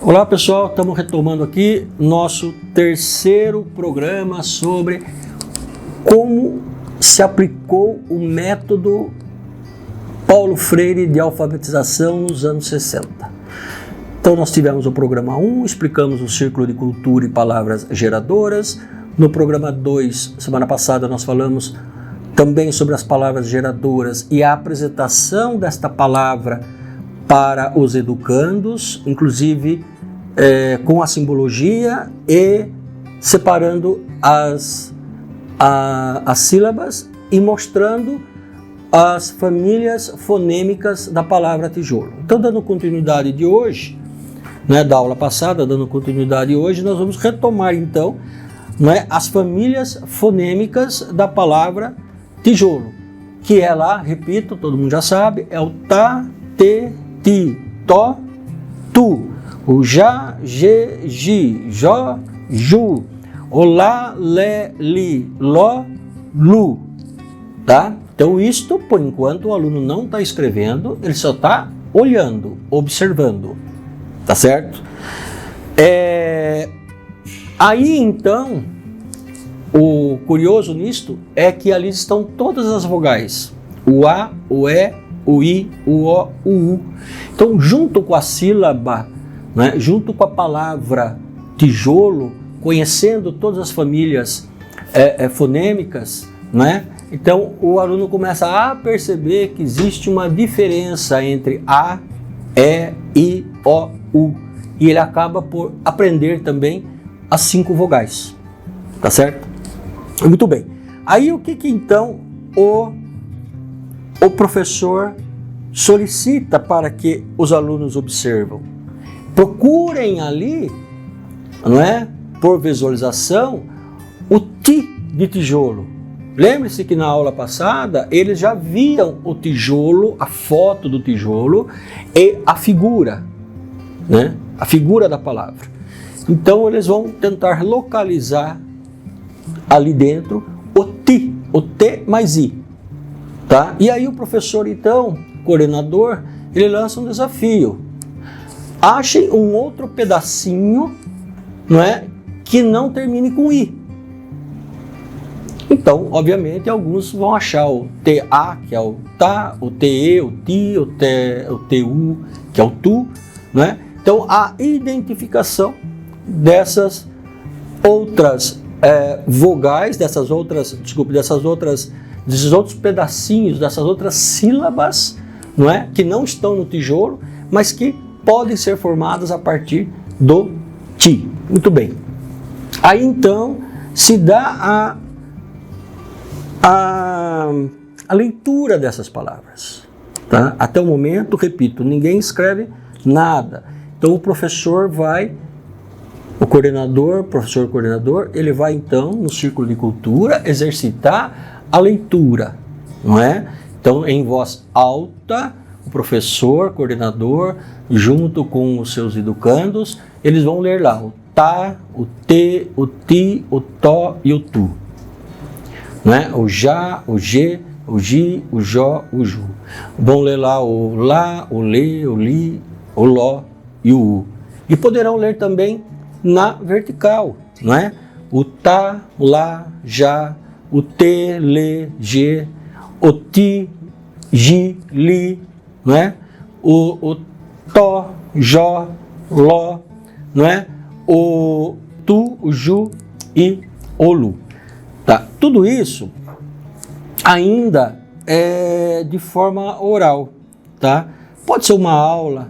Olá pessoal, estamos retomando aqui nosso terceiro programa sobre como se aplicou o método Paulo Freire de alfabetização nos anos 60. Então nós tivemos o programa 1, explicamos o círculo de cultura e palavras geradoras. No programa 2, semana passada, nós falamos também sobre as palavras geradoras e a apresentação desta palavra para os educandos, inclusive com a simbologia e separando as sílabas e mostrando as famílias fonêmicas da palavra tijolo. Então, dando continuidade de hoje, da aula passada, dando continuidade hoje, nós vamos retomar então as famílias fonêmicas da palavra tijolo, que é lá, repito, todo mundo já sabe, é o ta, te, ti, to, tu, o já, ge, gi, jó, ju, o lá, lé, li, ló, lu, tá? Então isto, por enquanto, o aluno não está escrevendo, ele só está olhando, observando, tá certo? Aí então, o curioso nisto é que ali estão todas as vogais, o A, o E, o I, o O, o U. Então, junto com a sílaba, junto com a palavra tijolo, conhecendo todas as famílias fonêmicas, então o aluno começa a perceber que existe uma diferença entre A, E, I, O, U, e ele acaba por aprender também as 5 vogais, tá certo? Muito bem. Aí o que então o professor solicita para que os alunos observam? Procurem ali, por visualização, o ti de tijolo. Lembre-se que na aula passada eles já viam o tijolo, a foto do tijolo e a figura, a figura da palavra. Então eles vão tentar localizar ali dentro o ti, o T mais I, tá? E aí o professor então, coordenador, ele lança um desafio. Achem um outro pedacinho, que não termine com I. Então, obviamente, alguns vão achar o TA, que é o tá, o TE, o ti, o TU, que é o tu, Então, a identificação dessas outras vogais, desses outros pedacinhos, dessas outras sílabas, que não estão no tijolo, mas que podem ser formadas a partir do ti. Muito bem. Aí então se dá a leitura dessas palavras. Tá? Até o momento, repito, ninguém escreve nada. Então o professor vai, professor coordenador, ele vai então no círculo de cultura exercitar a leitura, Então em voz alta, o professor, coordenador, junto com os seus educandos, eles vão ler lá o tá, o te, o ti, o to e o tu. O já, o ge, o gi, o jó, o ju. Vão ler lá o lá, o lê, o li, o ló e o u. E poderão ler também na vertical, O tá, o lá, já, o te, lê, ge, o ti, gi, li, o to, jó, ló, o tu, o ju e o lu. Tá? Tudo isso ainda é de forma oral, tá? Pode ser uma aula,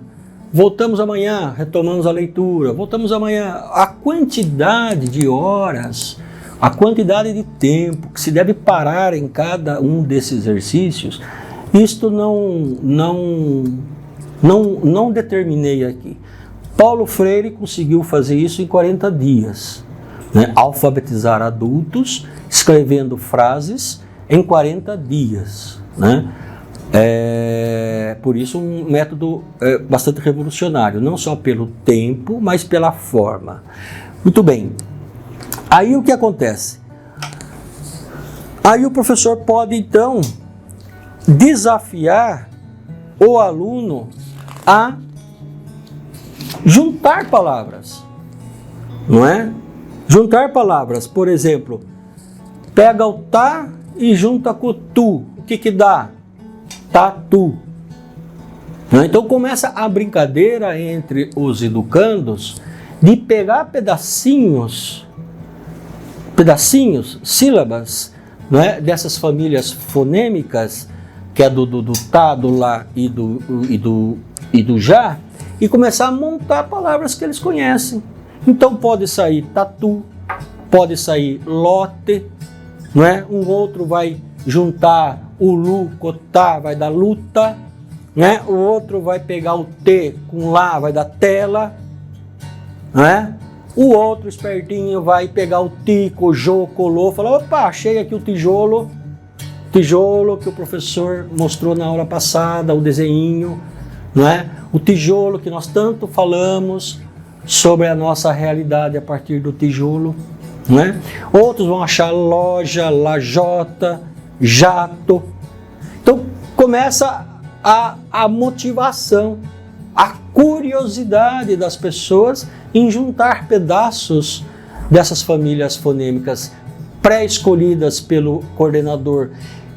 voltamos amanhã, retomamos a leitura, voltamos amanhã. A quantidade de horas, a quantidade de tempo que se deve parar em cada um desses exercícios, isto não determinei aqui. Paulo Freire conseguiu fazer isso em 40 dias. Alfabetizar adultos, escrevendo frases em 40 dias. Por isso um método bastante revolucionário, não só pelo tempo, mas pela forma. Muito bem. Aí o que acontece? Aí o professor pode, então, desafiar o aluno a juntar palavras, não é? Juntar palavras, por exemplo, pega o tá e junta com o tu. O que dá? Tatu. Então começa a brincadeira entre os educandos de pegar pedacinhos, sílabas, não é? Dessas famílias fonêmicas, que é do tá, do lá e do já, e começar a montar palavras que eles conhecem. Então pode sair tatu, pode sair lote, não é? Um outro vai juntar o lu com o tá, vai dar luta, né? O outro vai pegar o T com lá, vai dar tela, né? O outro espertinho vai pegar o ti com o jô, colou, falar, opa, achei aqui o tijolo que o professor mostrou na aula passada, o desenho, não é? O tijolo que nós tanto falamos sobre a nossa realidade a partir do tijolo, não é? Outros vão achar loja, lajota, jato. Então começa a motivação, a curiosidade das pessoas em juntar pedaços dessas famílias fonêmicas pré-escolhidas pelo coordenador,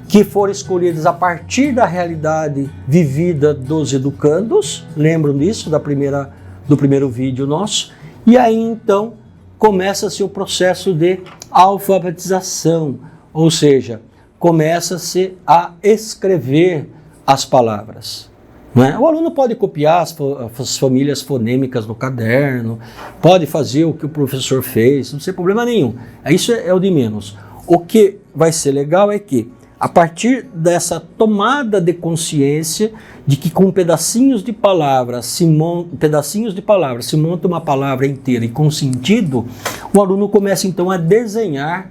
que foram escolhidas a partir da realidade vivida dos educandos. Lembram disso do primeiro vídeo nosso? E aí então começa-se o processo de alfabetização, ou seja, começa-se a escrever as palavras. Não é? O aluno pode copiar as famílias fonêmicas no caderno, pode fazer o que o professor fez, não tem problema nenhum. Isso é o de menos. O que vai ser legal é que, a partir dessa tomada de consciência de que com pedacinhos de palavras se monta uma palavra inteira e com sentido, o aluno começa então a desenhar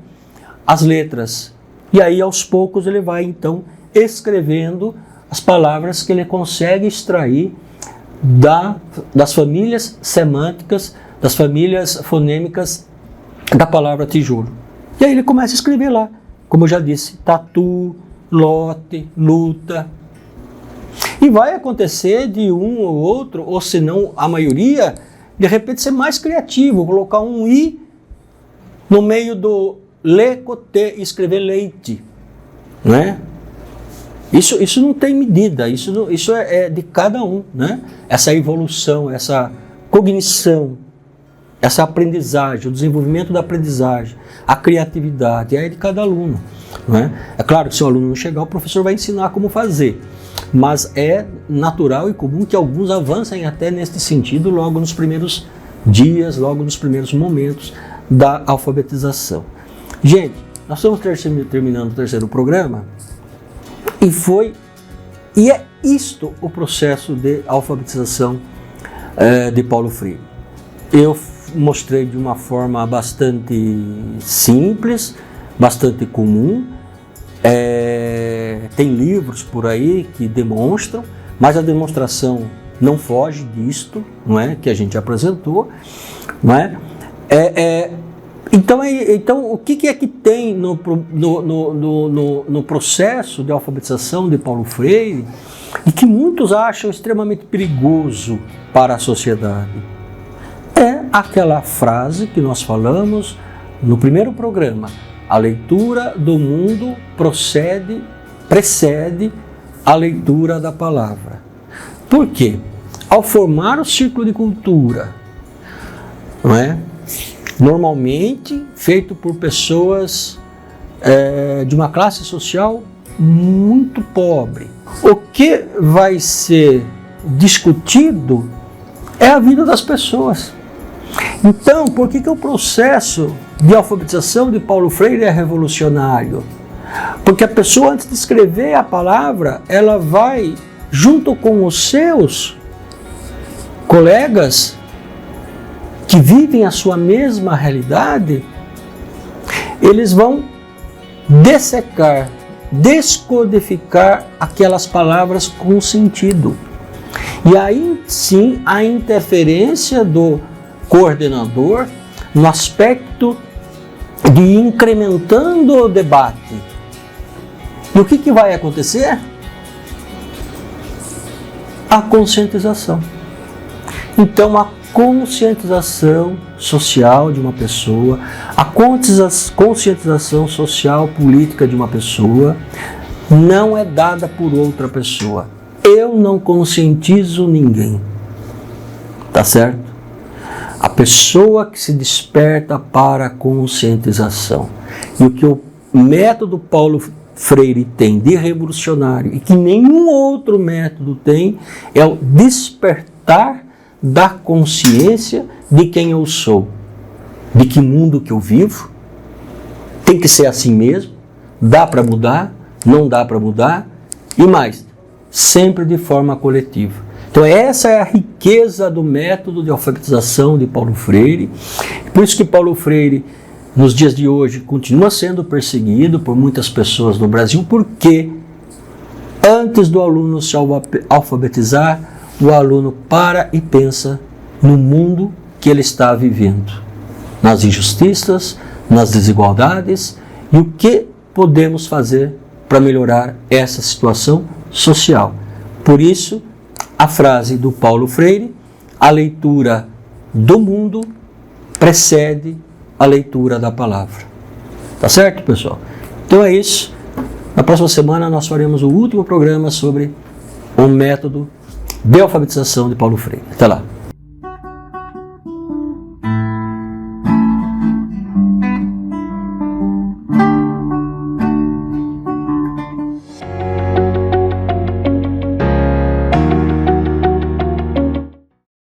as letras. E aí aos poucos ele vai então escrevendo as palavras que ele consegue extrair das famílias semânticas, das famílias fonêmicas da palavra tijolo. E aí ele começa a escrever lá, como eu já disse, tatu, lote, luta. E vai acontecer de um ou outro, ou se não a maioria, de repente ser mais criativo, colocar um i no meio do lecote e escrever leite, não é? Isso não tem medida, isso é de cada um, né? Essa evolução, essa cognição, essa aprendizagem, o desenvolvimento da aprendizagem, a criatividade, é de cada aluno, né? É claro que se o aluno não chegar, o professor vai ensinar como fazer, mas é natural e comum que alguns avancem até neste sentido logo nos primeiros dias, logo nos primeiros momentos da alfabetização. Gente, nós estamos terminando o terceiro programa, e é isto o processo de alfabetização de Paulo Freire. Eu mostrei de uma forma bastante simples, bastante comum. Tem livros por aí que demonstram, mas a demonstração não foge disto, não é, que a gente apresentou, não é? Então, o que é que tem no processo de alfabetização de Paulo Freire e que muitos acham extremamente perigoso para a sociedade? É aquela frase que nós falamos no primeiro programa: a leitura do mundo precede a leitura da palavra. Por quê? Ao formar o círculo de cultura, não é? Normalmente feito por pessoas de uma classe social muito pobre. O que vai ser discutido é a vida das pessoas. Então, por que o processo de alfabetização de Paulo Freire é revolucionário? Porque a pessoa, antes de escrever a palavra, ela vai, junto com os seus colegas que vivem a sua mesma realidade, eles vão dessecar, descodificar aquelas palavras com sentido. E aí sim a interferência do coordenador no aspecto de ir incrementando o debate, E o que vai acontecer? A conscientização. Então, a conscientização social de uma pessoa, a conscientização social política de uma pessoa não é dada por outra pessoa. Eu não conscientizo ninguém. Tá certo? A pessoa que se desperta para a conscientização. E o que o método Paulo Freire tem de revolucionário e que nenhum outro método tem é o despertar da consciência de quem eu sou, de que mundo que eu vivo. Tem que ser assim mesmo, dá para mudar, não dá para mudar, e mais, sempre de forma coletiva. Então essa é a riqueza do método de alfabetização de Paulo Freire. Por isso que Paulo Freire, nos dias de hoje, continua sendo perseguido por muitas pessoas no Brasil, porque antes do aluno se alfabetizar, o aluno para e pensa no mundo que ele está vivendo, nas injustiças, nas desigualdades, e o que podemos fazer para melhorar essa situação social. Por isso, a frase do Paulo Freire: a leitura do mundo precede a leitura da palavra. Tá certo, pessoal? Então é isso. Na próxima semana nós faremos o último programa sobre o método de alfabetização de Paulo Freire. Até lá.